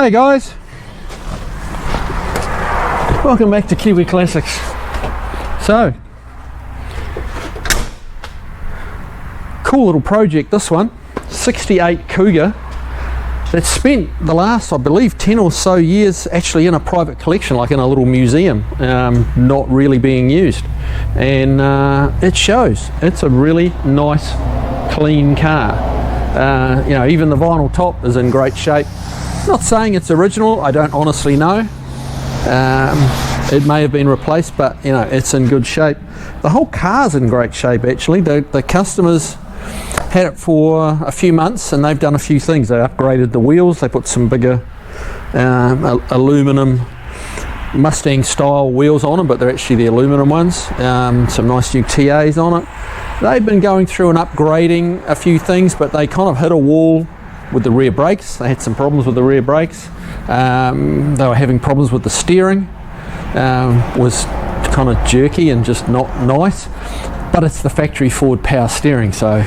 G'day guys, welcome back to Kiwi Classics. So, cool little project this one, 68 Cougar that spent the last, I believe, 10 or so years actually in a private collection, like in a little museum, not really being used, and it shows. It's a really nice clean car. You know, even the vinyl top is in great shape. Not saying it's original, I don't honestly know. It may have been replaced, but you know, it's in good shape. The whole car's in great shape actually. The customers had it for a few months and they've done a few things. They upgraded the wheels, they put some bigger aluminum Mustang style wheels on them, but they're actually the aluminum ones. Some nice new TAs on it. They've been going through and upgrading a few things, but they kind of hit a wall with the rear brakes. They had some problems with the rear brakes. They were having problems with the steering. Was kind of jerky and just not nice, but it's the factory Ford power steering, so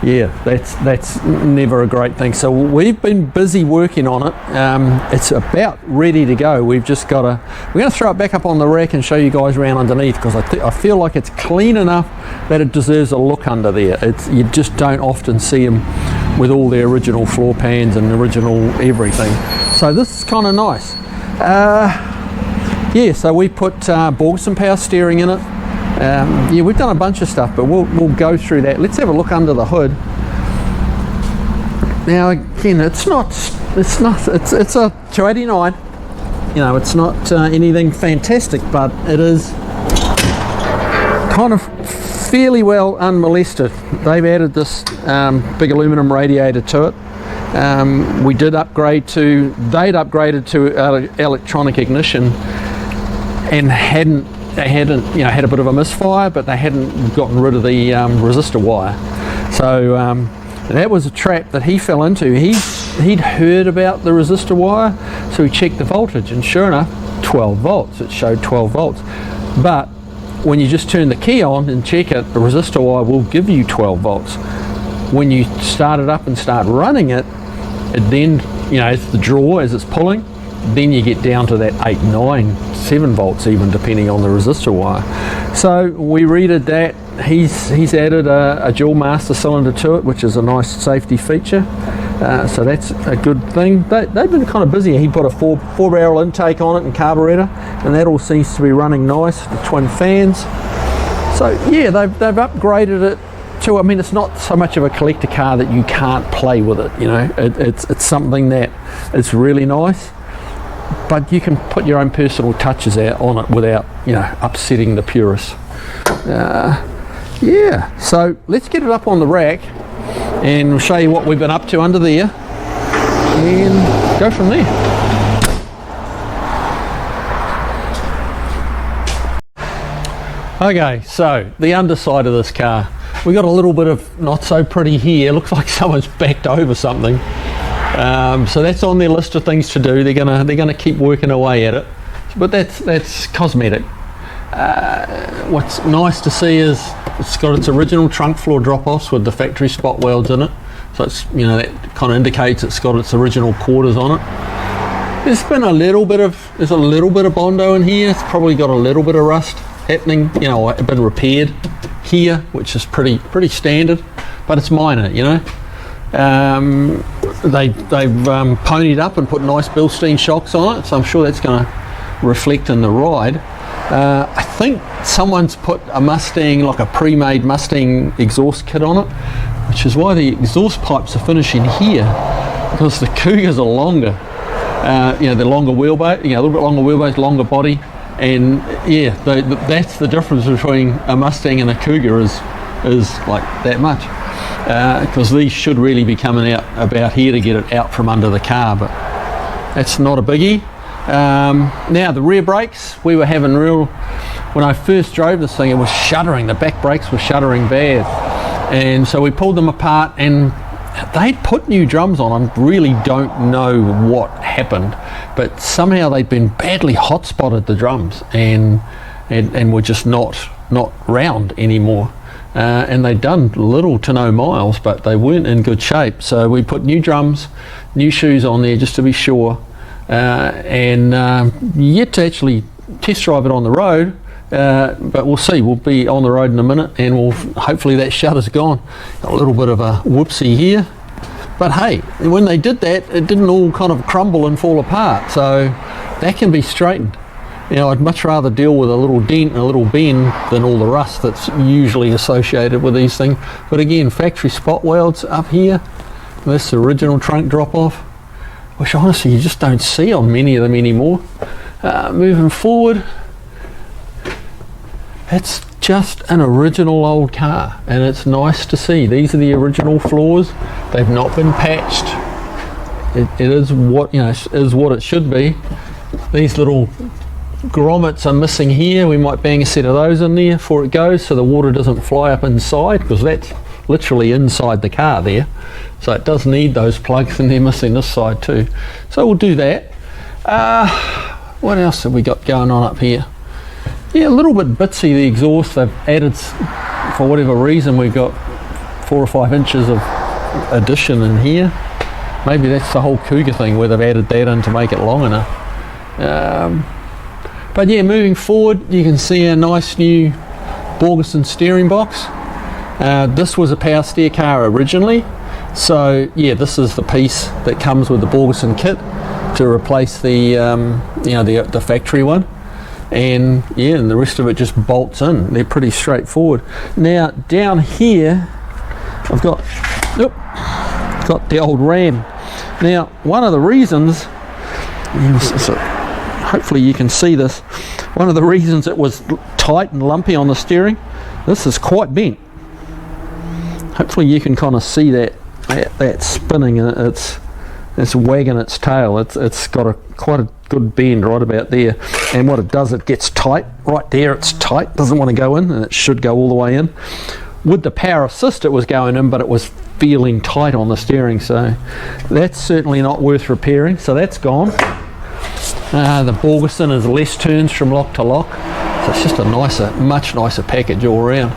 yeah, that's never a great thing. So we've been busy working on it. It's about ready to go. We're going to throw it back up on the rack and show you guys around underneath, because I feel like it's clean enough that it deserves a look under there. You just don't often see them with all the original floor pans and original everything. So this is kind of nice. Yeah, so we put Borgson power steering in it. Yeah, we've done a bunch of stuff, but we'll go through that. Let's have a look under the hood. Now again, it's a 289. You know, it's not anything fantastic, but it is kind of fairly well unmolested. They've added this big aluminum radiator to it. They'd upgraded to electronic ignition and they hadn't, you know, had a bit of a misfire, but they hadn't gotten rid of the resistor wire. So that was a trap that he fell into. He'd heard about the resistor wire, so he checked the voltage, and sure enough, 12 volts. It showed 12 volts. But when you just turn the key on and check it, the resistor wire will give you 12 volts. When you start it up and start running it, then, you know, as the draw, as it's pulling, then you get down to that 8, 9, 7 volts even, depending on the resistor wire. So we redid that. He's added a dual master cylinder to it, which is a nice safety feature. So that's a good thing. They've been kind of busy. He put a four barrel intake on it and carburetor, and that all seems to be running nice. The twin fans. So yeah, they've upgraded it to, I mean, it's not so much of a collector car that you can't play with it. You know, it's something that it's really nice, but you can put your own personal touches out on it without, you know, upsetting the purists. Yeah, so let's get it up on the rack and we'll show you what we've been up to under there and go from there. Okay, so the underside of this car. We got a little bit of not so pretty here. Looks like someone's backed over something. So that's on their list of things to do. They're gonna keep working away at it, but that's cosmetic. What's nice to see is it's got its original trunk floor drop-offs with the factory spot welds in it. So it's, you know, that kind of indicates it's got its original quarters on it. There's a little bit of Bondo in here. It's probably got a little bit of rust happening. You know, it's been repaired here, which is pretty standard, but it's minor. You know. They've ponied up and put nice Bilstein shocks on it, so I'm sure that's going to reflect in the ride. I think someone's put a Mustang, like a pre-made Mustang exhaust kit on it, which is why the exhaust pipes are finishing here, because the Cougars are longer. You know, they're longer wheelbase, you know, a little bit longer wheelbase, longer body, and yeah, that's the difference between a Mustang and a Cougar is like that much. Because these should really be coming out about here to get it out from under the car, but that's not a biggie. Now the rear brakes, we were having when I first drove this thing, it was shuddering. The back brakes were shuddering bad, and so we pulled them apart and they'd put new drums on. I really don't know what happened, but somehow they'd been badly hot spotted, the drums, and were just not round anymore. and they'd done little to no miles, but they weren't in good shape. So we put new drums, new shoes on there just to be sure, and yet to actually test drive it on the road, but we'll see. We'll be on the road in a minute, and hopefully that shutter's gone. A little bit of a whoopsie here, but hey, when they did that, it didn't all kind of crumble and fall apart, so that can be straightened. You know, I'd much rather deal with a little dent and a little bend than all the rust that's usually associated with these things. But again, factory spot welds up here. That's the original trunk drop off, which honestly you just don't see on many of them anymore. Moving forward, it's just an original old car, and it's nice to see. These are the original floors. They've not been patched. It is what, you know, is what it should be. These little grommets are missing here. We might bang a set of those in there before it goes, so the water doesn't fly up inside, because that's literally inside the car there. So it does need those plugs, and they're missing this side too. So we'll do that. What else have we got going on up here? Yeah, a little bit bitsy, the exhaust. They've added, for whatever reason, we've got 4 or 5 inches of addition in here. Maybe that's the whole Cougar thing, where they've added that in to make it long enough. But yeah, moving forward, you can see a nice new Borgeson steering box. This was a power steer car originally, so yeah, this is the piece that comes with the Borgeson kit to replace the you know, the factory one. And yeah, and the rest of it just bolts in. They're pretty straightforward. Now down here I've got the old ram. Now one of the reasons, hopefully you can see this, one of the reasons it was tight and lumpy on the steering, this is quite bent. Hopefully you can kind of see that spinning, and it's wagging its tail. It's got quite a good bend right about there, and what it does, it gets tight right there. It's tight, doesn't want to go in, and it should go all the way in. With the power assist it was going in, but it was feeling tight on the steering, so that's certainly not worth repairing, so that's gone. The Borgeson is less turns from lock to lock, so it's just a nicer, much nicer package all around.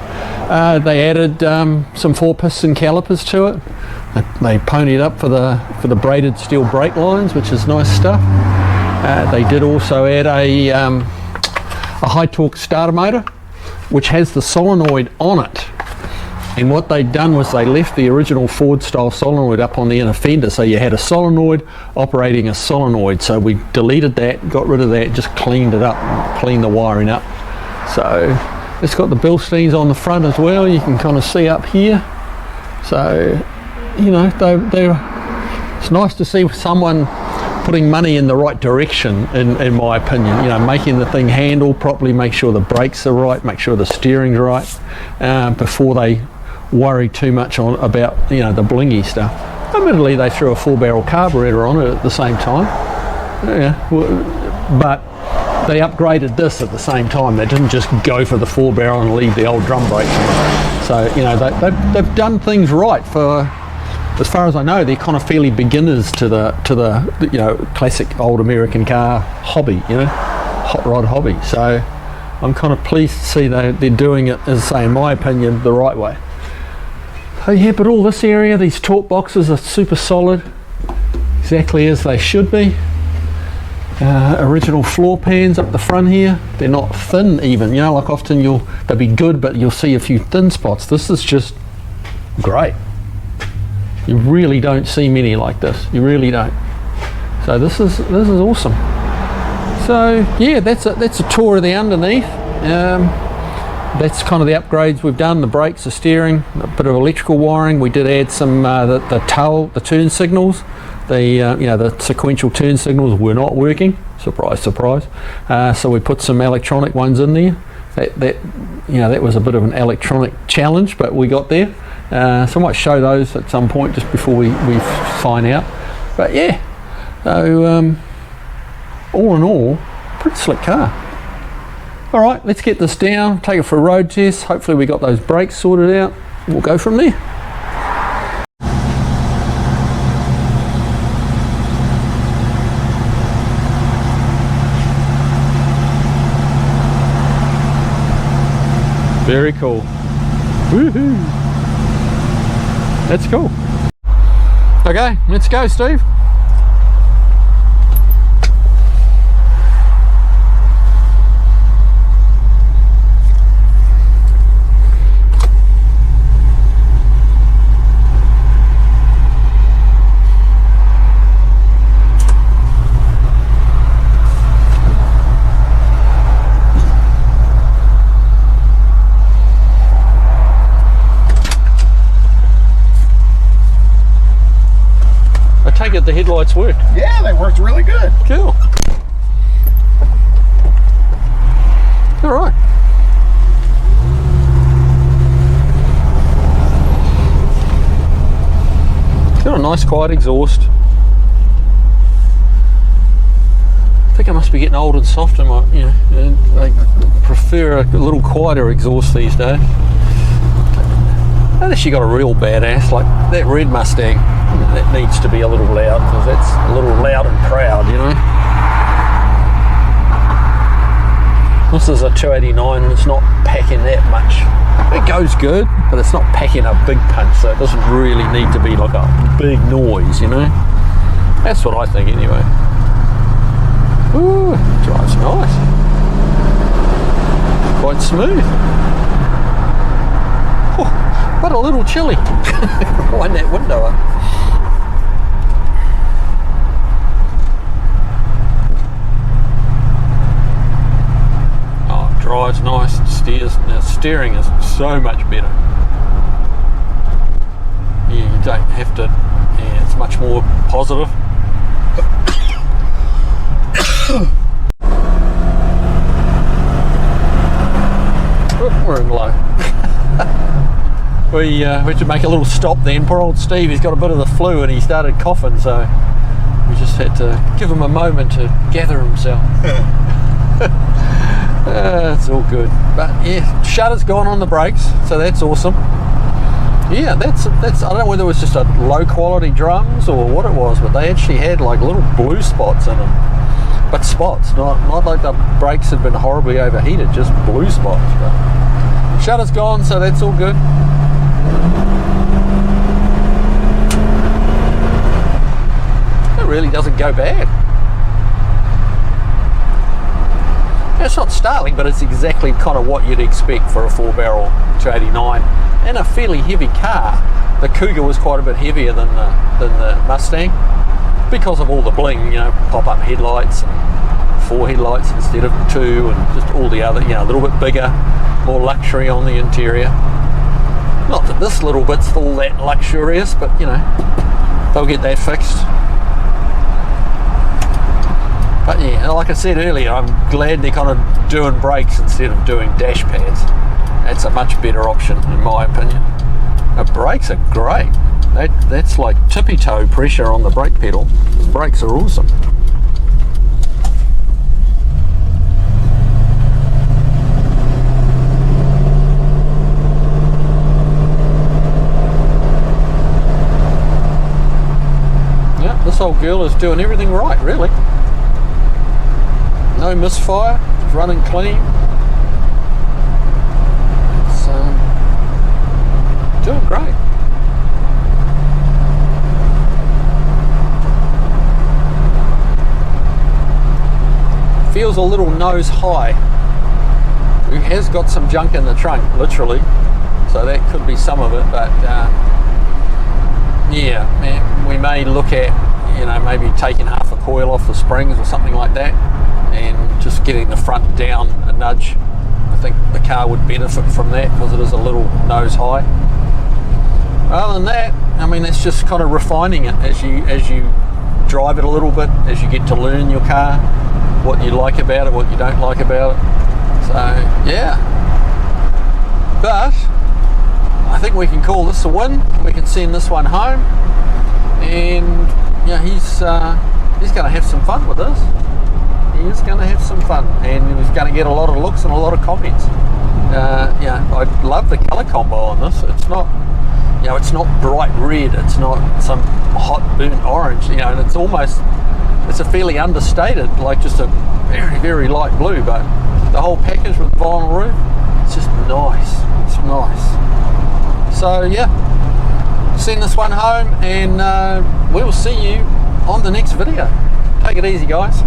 They added some 4-piston calipers to it. They ponied up for the braided steel brake lines, which is nice stuff. They did also add a high torque starter motor, which has the solenoid on it. And what they'd done was they left the original Ford style solenoid up on the inner fender, so you had a solenoid operating a solenoid. So we deleted that, got rid of that, just cleaned it up, cleaned the wiring up. So it's got the Bilsteins on the front as well, you can kind of see up here. So, you know, it's nice to see someone putting money in the right direction, in my opinion. You know, making the thing handle properly, make sure the brakes are right, make sure the steering's right, before they worry too much about, you know, the blingy stuff. Admittedly, they threw a 4-barrel carburetor on it at the same time, yeah, but they upgraded this at the same time. They didn't just go for the 4-barrel and leave the old drum brakes on. So, you know, they've done things right. For, as far as I know, they're kind of fairly beginners to the you know, classic old American car hobby, you know, hot rod hobby. So I'm kind of pleased to see they're doing it, as I say, in my opinion, the right way. So yeah, but all this area, these torque boxes are super solid, exactly as they should be. Original floor pans up the front here. They're not thin even, you know, like often they'll be good, but you'll see a few thin spots. This is just great. You really don't see many like this. You really don't. So this is awesome. So yeah, that's a tour of the underneath. That's kind of the upgrades we've done. The brakes, the steering, a bit of electrical wiring. We did add some the turn signals. You know, the sequential turn signals were not working. Surprise, surprise. So we put some electronic ones in there. That you know, that was a bit of an electronic challenge, but we got there. So I might show those at some point just before we sign out. But yeah, so all in all, pretty slick car. All right, let's get this down, take it for a road test. Hopefully we got those brakes sorted out. We'll go from there. Very cool. Woohoo! That's cool. Okay, let's go, Steve. Take it the headlights worked. Yeah, they worked really good. Cool. All right. Got a nice quiet exhaust. I think I must be getting old and soft, and I prefer a little quieter exhaust these days. Unless you got a real badass like that red Mustang, that needs to be a little loud, because that's a little loud and proud, you know. This is a 289, and it's not packing that much. It goes good, but it's not packing a big punch, so it doesn't really need to be like a big noise, you know. That's what I think anyway. Ooh, drives nice. Quite smooth. But a little chilly. Wind that window up. Oh, it drives nice, it steers. Now steering is so much better. Yeah, you don't have to, yeah, it's much more positive. Oh, we're in low. We had to make a little stop then. Poor old Steve, he's got a bit of the flu and he started coughing, so we just had to give him a moment to gather himself. It's all good. But yeah, shutter's gone on the brakes, so that's awesome. Yeah, that's I don't know whether it was just a low quality drums or what it was, but they actually had like little blue spots in them. But spots, not like the brakes had been horribly overheated, just blue spots. But shutter's gone, so that's all good. It really doesn't go bad. It's not startling, but it's exactly kind of what you'd expect for a 4-barrel 289 and a fairly heavy car. The Cougar was quite a bit heavier than the Mustang because of all the bling, you know, pop-up headlights and 4 headlights instead of 2, and just all the other, you know, a little bit bigger, more luxury on the interior. Not that this little bit's all that luxurious, but you know, they'll get that fixed. But yeah, like I said earlier, I'm glad they're kind of doing brakes instead of doing dash pads. That's a much better option in my opinion. The brakes are great. That's like tippy toe pressure on the brake pedal. The brakes are awesome. This old girl is doing everything right, really. No misfire, it's running clean. So, doing great. Feels a little nose high. It has got some junk in the trunk, literally. So that could be some of it, but yeah, we may look at, you know, maybe taking half a coil off the springs or something like that and just getting the front down a nudge. I think the car would benefit from that because it is a little nose high. Other than that, I mean, it's just kind of refining it as you drive it a little bit, as you get to learn your car, what you like about it, what you don't like about it. So yeah, but I think we can call this a win. We can send this one home, and yeah, he's going to have some fun with this. He is going to have some fun, and he's going to get a lot of looks and a lot of comments. Yeah, I love the color combo on this. It's not, you know, it's not bright red. It's not some hot burnt orange. You know, and it's a fairly understated, like just a very, very light blue. But the whole package with the vinyl roof, it's just nice. It's nice. So yeah, send this one home, and we'll see you on the next video. Take it easy, guys.